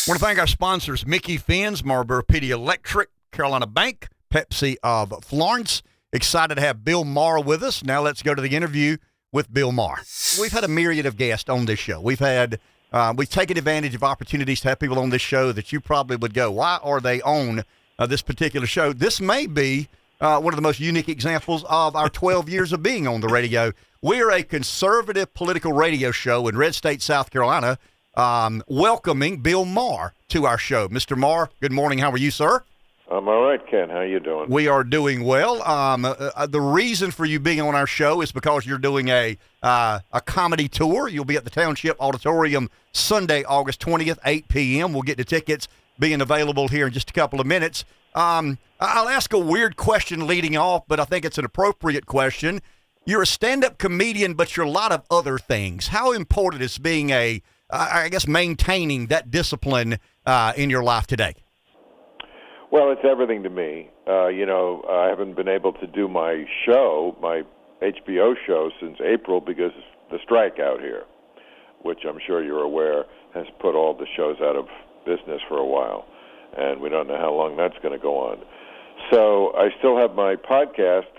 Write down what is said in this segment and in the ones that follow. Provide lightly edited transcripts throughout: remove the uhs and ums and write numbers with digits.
want to thank our sponsors, Micky Finn's, MPD Electric, Carolina Bank, Pepsi of Florence. Excited to have Bill Maher with us. Now let's go to the interview with Bill Maher. We've had a myriad of guests on this show. We've taken advantage of opportunities to have people on this show that you probably would go, why are they on this particular show? This may be one of the most unique examples of our 12 years of being on the radio. We're a conservative political radio show in Red State, South Carolina, welcoming Bill Maher to our show. Mr. Maher, good morning. How are you, sir? I'm all right, Ken. How you doing? We are doing well. The reason for you being on our show is because you're doing a comedy tour. You'll be at the Township Auditorium Sunday, August 20th, 8 p.m. We'll get the tickets being available here in just a couple of minutes. I'll ask a weird question leading off, but I think it's an appropriate question. You're a stand-up comedian, but you're a lot of other things. How important is being maintaining that discipline in your life today? Well, it's everything to me. I haven't been able to do my show, my HBO show, since April because of the strike out here, which I'm sure you're aware has put all the shows out of business for a while, and we don't know how long that's going to go on. So I still have my podcast,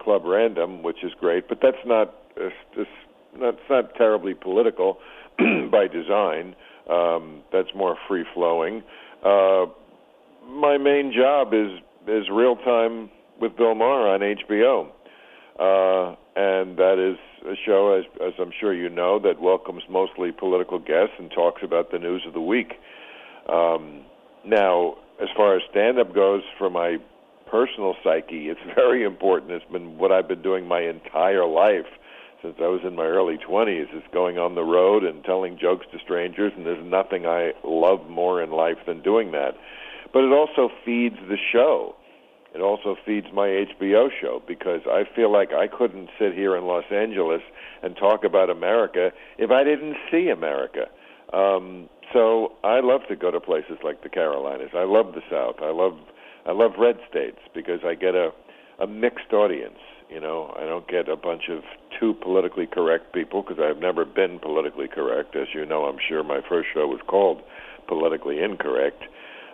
Club Random, which is great, but that's not terribly political by design. That's more free-flowing. My main job is Real Time with Bill Maher on HBO, and that is a show, as I'm sure you know, that welcomes mostly political guests and talks about the news of the week. Now, as far as stand-up goes, for my personal psyche, it's very important. It's been what I've been doing my entire life since I was in my early 20s, is going on the road and telling jokes to strangers, and there's nothing I love more in life than doing that. But it also feeds the show. It also feeds my HBO show, because I feel like I couldn't sit here in Los Angeles and talk about America if I didn't see America. So I love to go to places like the Carolinas. I love the South. I love red states because I get a mixed audience. I don't get a bunch of too politically correct people, because I've never been politically correct. As you know, I'm sure my first show was called Politically Incorrect.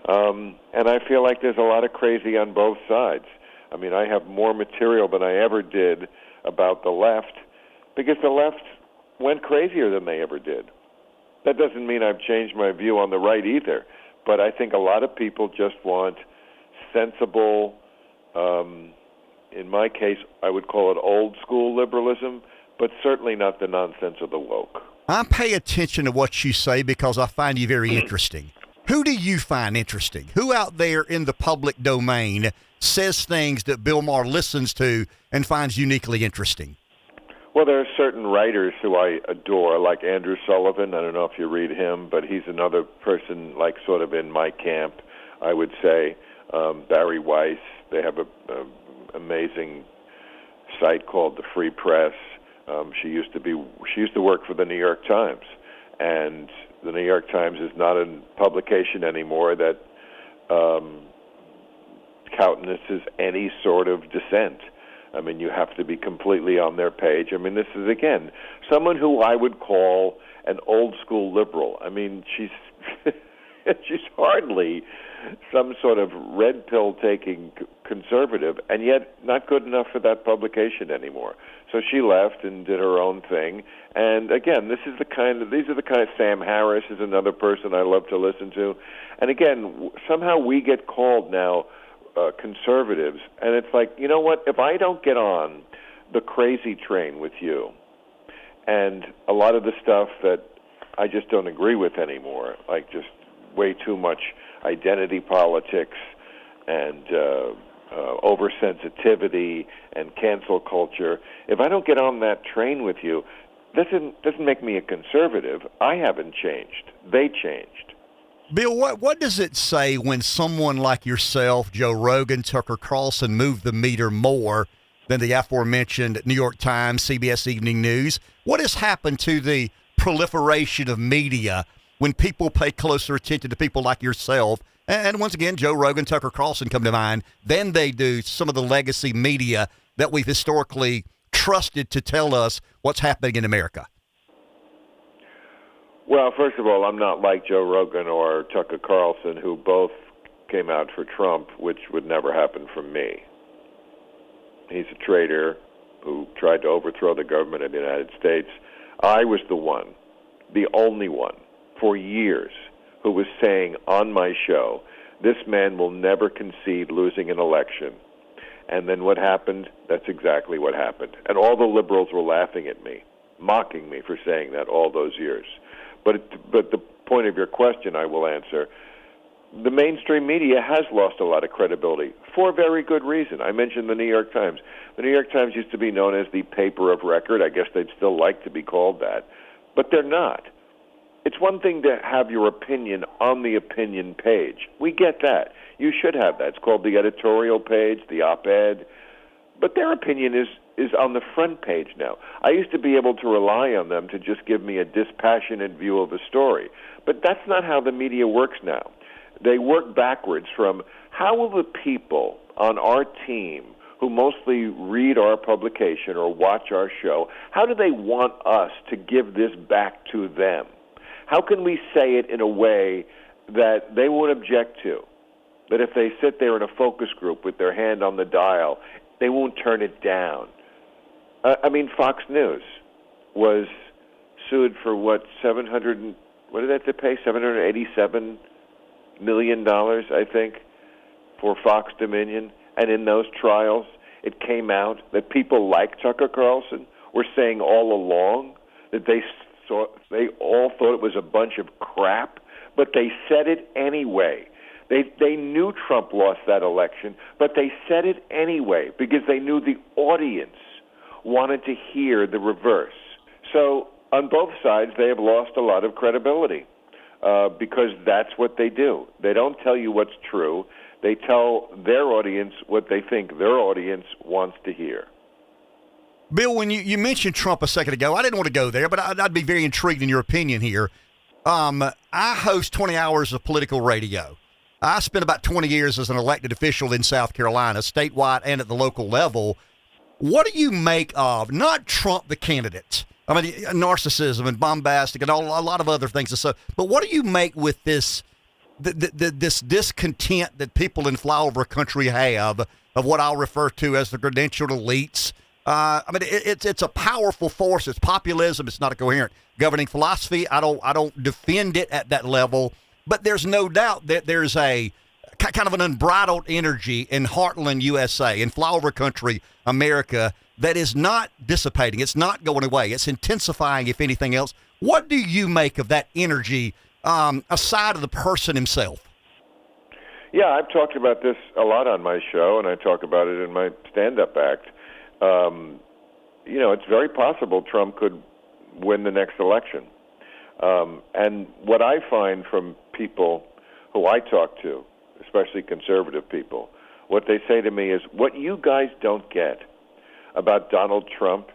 And I feel like there's a lot of crazy on both sides. I mean, I have more material than I ever did about the left, because the left went crazier than they ever did. That doesn't mean I've changed my view on the right either, but I think a lot of people just want sensible, in my case, I would call it old school liberalism, but certainly not the nonsense of the woke. I pay attention to what you say because I find you very interesting. Who do you find interesting? Who out there in the public domain says things that Bill Maher listens to and finds uniquely interesting? Well, there are certain writers who I adore, like Andrew Sullivan. I don't know if you read him, but he's another person like sort of in my camp, I would say. Barry Weiss. They have an amazing site called The Free Press. She used to work for the New York Times, and the New York Times is not a publication anymore that countenances any sort of dissent. I mean, you have to be completely on their page. I mean, this is, again, someone who I would call an old-school liberal. I mean, she's hardly some sort of red pill-taking conservative, and yet not good enough for that publication anymore. So she left and did her own thing. And again, these are the kind of Sam Harris is another person I love to listen to. And again, somehow we get called now conservatives, and it's like, you know what? If I don't get on the crazy train with you, and a lot of the stuff that I just don't agree with anymore, like just way too much identity politics and oversensitivity and cancel culture. If I don't get on that train with you, doesn't make me a conservative. I haven't changed. They changed. Bill, what does it say when someone like yourself, Joe Rogan, Tucker Carlson, move the meter more than the aforementioned New York Times, CBS Evening News? What has happened to the proliferation of media when people pay closer attention to people like yourself, and once again, Joe Rogan, Tucker Carlson come to mind, than they do some of the legacy media that we've historically trusted to tell us what's happening in America? Well, first of all, I'm not like Joe Rogan or Tucker Carlson, who both came out for Trump, which would never happen from me. He's a traitor who tried to overthrow the government of the United States. I was the one, the only one, for years, who was saying on my show, this man will never concede losing an election. And then what happened? That's exactly what happened. And all the liberals were laughing at me, mocking me for saying that all those years. But the point of your question, I will answer. The mainstream media has lost a lot of credibility for very good reason. I mentioned the New York Times. The New York Times used to be known as the paper of record. I guess they'd still like to be called that. But they're not. It's one thing to have your opinion on the opinion page. We get that. You should have that. It's called the editorial page, the op-ed. But their opinion is on the front page now. I used to be able to rely on them to just give me a dispassionate view of a story. But that's not how the media works now. They work backwards from how will the people on our team who mostly read our publication or watch our show, how do they want us to give this back to them? How can we say it in a way that they won't object to? That if they sit there in a focus group with their hand on the dial, they won't turn it down. Fox News was sued for what did they have to pay? $787 million, I think, for Fox Dominion. And in those trials, it came out that people like Tucker Carlson were saying all along that they all thought it was a bunch of crap, but they said it anyway. They knew Trump lost that election, but they said it anyway because they knew the audience wanted to hear the reverse. So on both sides, they have lost a lot of credibility because that's what they do. They don't tell you what's true. They tell their audience what they think their audience wants to hear. Bill, when you mentioned Trump a second ago, I didn't want to go there, but I'd be very intrigued in your opinion here. I host 20 hours of political radio. I spent about 20 years as an elected official in South Carolina, statewide and at the local level. What do you make of, not Trump the candidate, narcissism and bombastic and a lot of other things, but what do you make with this this discontent that people in flyover country have of what I'll refer to as the credentialed elites? It's a powerful force. It's populism. It's not a coherent governing philosophy. I don't defend it at that level, but there's no doubt that there's a kind of an unbridled energy in Heartland, USA, in flyover country, America, that is not dissipating. It's not going away. It's intensifying, if anything else. What do you make of that energy aside of the person himself? Yeah, I've talked about this a lot on my show, and I talk about it in my stand-up act. It's very possible Trump could win the next election. And what I find from people who I talk to, especially conservative people, what they say to me is, what you guys don't get about Donald Trump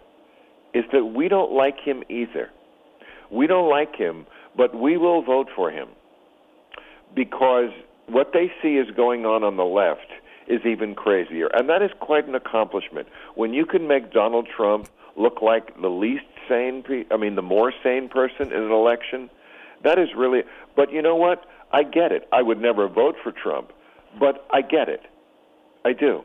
is that we don't like him either. We don't like him, but we will vote for him because what they see is going on the left is even crazier. And that is quite an accomplishment. When you can make Donald Trump look like the the more sane person in an election, that is really, but you know what? I get it. I would never vote for Trump, but I get it. I do.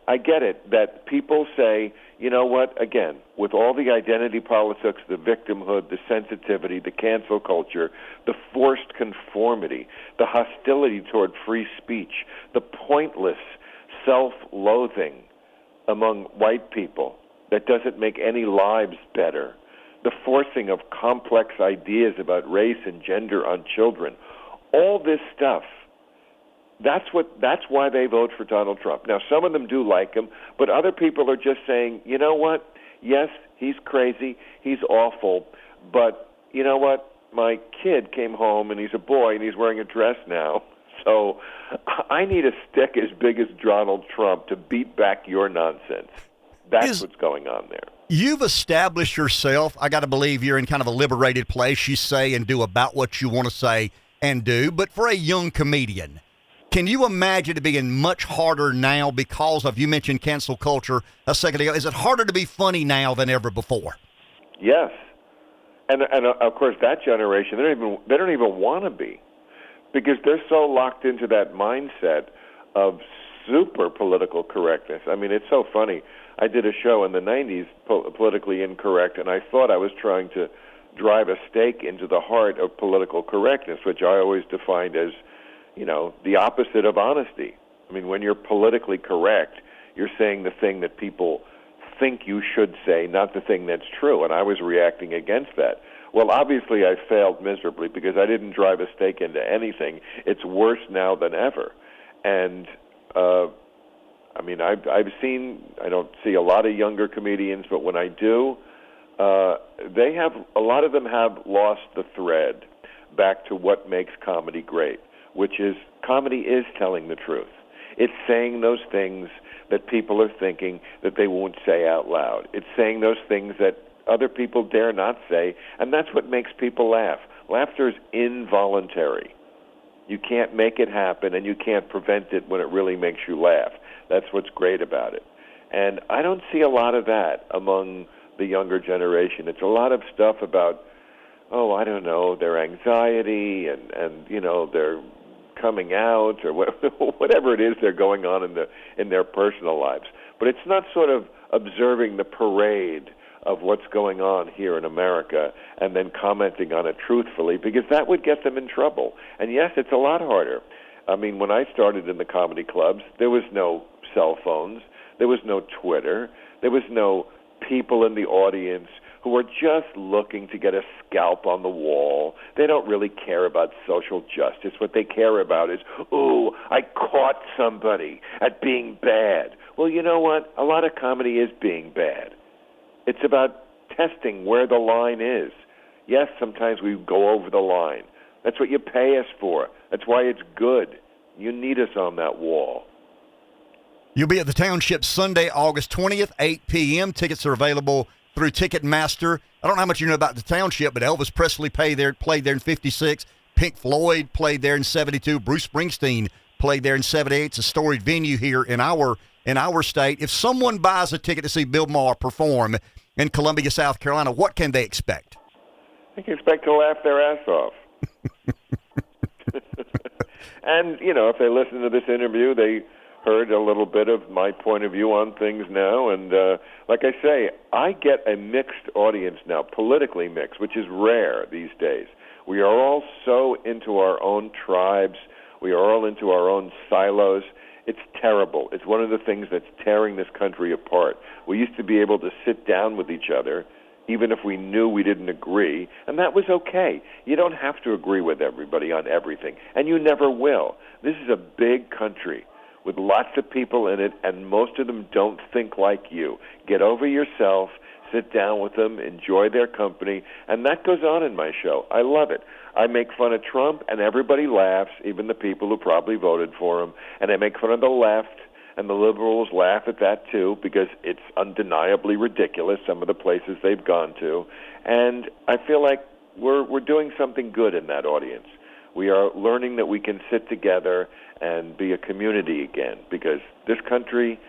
I get it that people say, you know what, again, with all the identity politics, the victimhood, the sensitivity, the cancel culture, the forced conformity, the hostility toward free speech, the pointless self-loathing among white people that doesn't make any lives better, the forcing of complex ideas about race and gender on children, all this stuff, that's why they vote for Donald Trump. Now, some of them do like him, but other people are just saying, you know what? Yes, he's crazy, he's awful, but you know what? My kid came home and he's a boy and he's wearing a dress now. So I need a stick as big as Donald Trump to beat back your nonsense. That's what's going on there. You've established yourself. I got to believe you're in kind of a liberated place. You say and do about what you want to say and do. But for a young comedian, can you imagine it being much harder now because of, you mentioned cancel culture a second ago. Is it harder to be funny now than ever before? Yes. And of course, that generation, they don't even want to be, because they're so locked into that mindset of super political correctness. I mean, it's so funny. I did a show in the 90s, Politically Incorrect, and I thought I was trying to drive a stake into the heart of political correctness, which I always defined as, the opposite of honesty. I mean, when you're politically correct, you're saying the thing that people think you should say, not the thing that's true, and I was reacting against that. Well, obviously I failed miserably because I didn't drive a stake into anything. It's worse now than ever. And I don't see a lot of younger comedians, but when I do, a lot of them have lost the thread back to what makes comedy great, which is comedy is telling the truth. It's saying those things that people are thinking that they won't say out loud. It's saying those things that other people dare not say, and that's what makes people laugh. Laughter is involuntary. You can't make it happen, and you can't prevent it when it really makes you laugh. That's what's great about it. And I don't see a lot of that among the younger generation. It's a lot of stuff about, their anxiety and their coming out or whatever it is they're going on in their personal lives. But it's not sort of observing the parade of what's going on here in America and then commenting on it truthfully, because that would get them in trouble. And yes, it's a lot harder. I mean, when I started in the comedy clubs, there was no cell phones, there was no Twitter, there was no people in the audience who are just looking to get a scalp on the wall. They don't really care about social justice. What they care about is, ooh, I caught somebody at being bad. Well, you know what? A lot of comedy is being bad. It's about testing where the line is. Yes, sometimes we go over the line. That's what you pay us for. That's why it's good. You need us on that wall. You'll be at the Township Sunday, August 20th, 8 p.m. Tickets are available through Ticketmaster. I don't know how much you know about the Township, but Elvis Presley played there in 56. Pink Floyd played there in 72. Bruce Springsteen played there in 78. It's a storied venue here in our state. If someone buys a ticket to see Bill Maher perform in Columbia, South Carolina, what can they expect? They can expect to laugh their ass off. And, if they listen to this interview, they heard a little bit of my point of view on things now. And like I say, I get a mixed audience now, politically mixed, which is rare these days. We are all so into our own tribes. We are all into our own silos. It's terrible. It's one of the things that's tearing this country apart. We used to be able to sit down with each other, even if we knew we didn't agree, and that was okay. You don't have to agree with everybody on everything, and you never will. This is a big country with lots of people in it, and most of them don't think like you. Get over yourself, sit down with them, enjoy their company, and that goes on in my show. I love it. I make fun of Trump, and everybody laughs, even the people who probably voted for him, and I make fun of the left, and the liberals laugh at that too, because it's undeniably ridiculous, some of the places they've gone to, and I feel like we're doing something good in that audience. We are learning that we can sit together and be a community again, because this country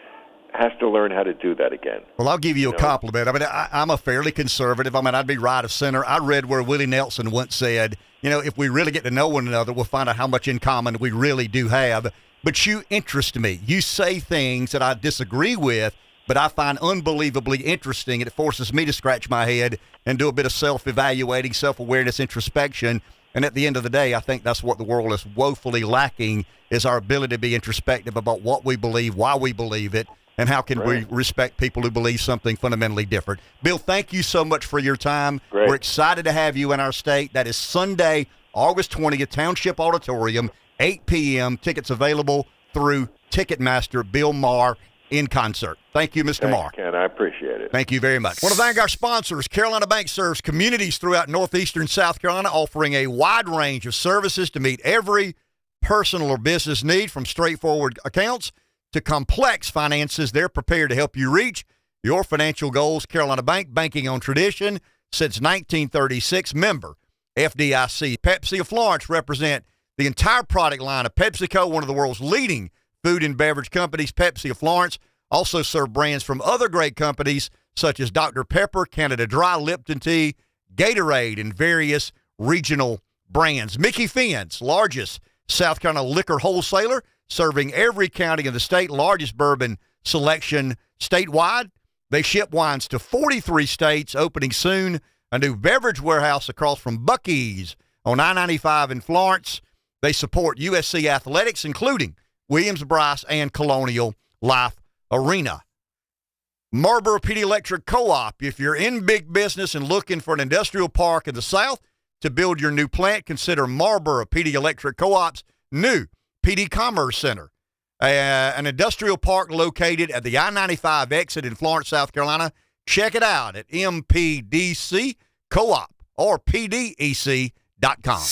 has to learn how to do that again. Well, I'll give you a compliment. I mean, I'm a fairly conservative. I mean, I'd be right of center. I read where Willie Nelson once said, if we really get to know one another, we'll find out how much in common we really do have. But you interest me. You say things that I disagree with, but I find unbelievably interesting, and it forces me to scratch my head and do a bit of self-evaluating, self-awareness, introspection. And at the end of the day, I think that's what the world is woefully lacking, is our ability to be introspective about what we believe, why we believe it, and how can we respect people who believe something fundamentally different. Bill, thank you so much for your time. Great. We're excited to have you in our state. That is Sunday, August 20th, Township Auditorium, 8 p.m. Tickets available through Ticketmaster. Bill Maher in concert. Thank you, Mr. Maher. Ken, I appreciate it. Thank you very much. I want to thank our sponsors. Carolina Bank serves communities throughout northeastern South Carolina, offering a wide range of services to meet every personal or business need, from straightforward accounts to complex finances. They're prepared to help you reach your financial goals. Carolina Bank, banking on tradition since 1936. Member FDIC. Pepsi of Florence represent the entire product line of PepsiCo, one of the world's leading food and beverage companies. Pepsi of Florence also serve brands from other great companies such as Dr. Pepper, Canada Dry, Lipton Tea, Gatorade, and various regional brands. Micky Finn's largest South Carolina liquor wholesaler, serving every county in the state, largest bourbon selection statewide. They ship wines to 43 states, opening soon a new beverage warehouse across from Buc-ee's on I-95 in Florence. They support USC athletics, including Williams-Brice and Colonial Life Arena. Marlboro PD Electric Co-op. If you're in big business and looking for an industrial park in the South to build your new plant, consider Marlboro PD Electric Co-op's new PD Commerce Center, an industrial park located at the I-95 exit in Florence, South Carolina. Check it out at MPDC Co-op or PDEC.com.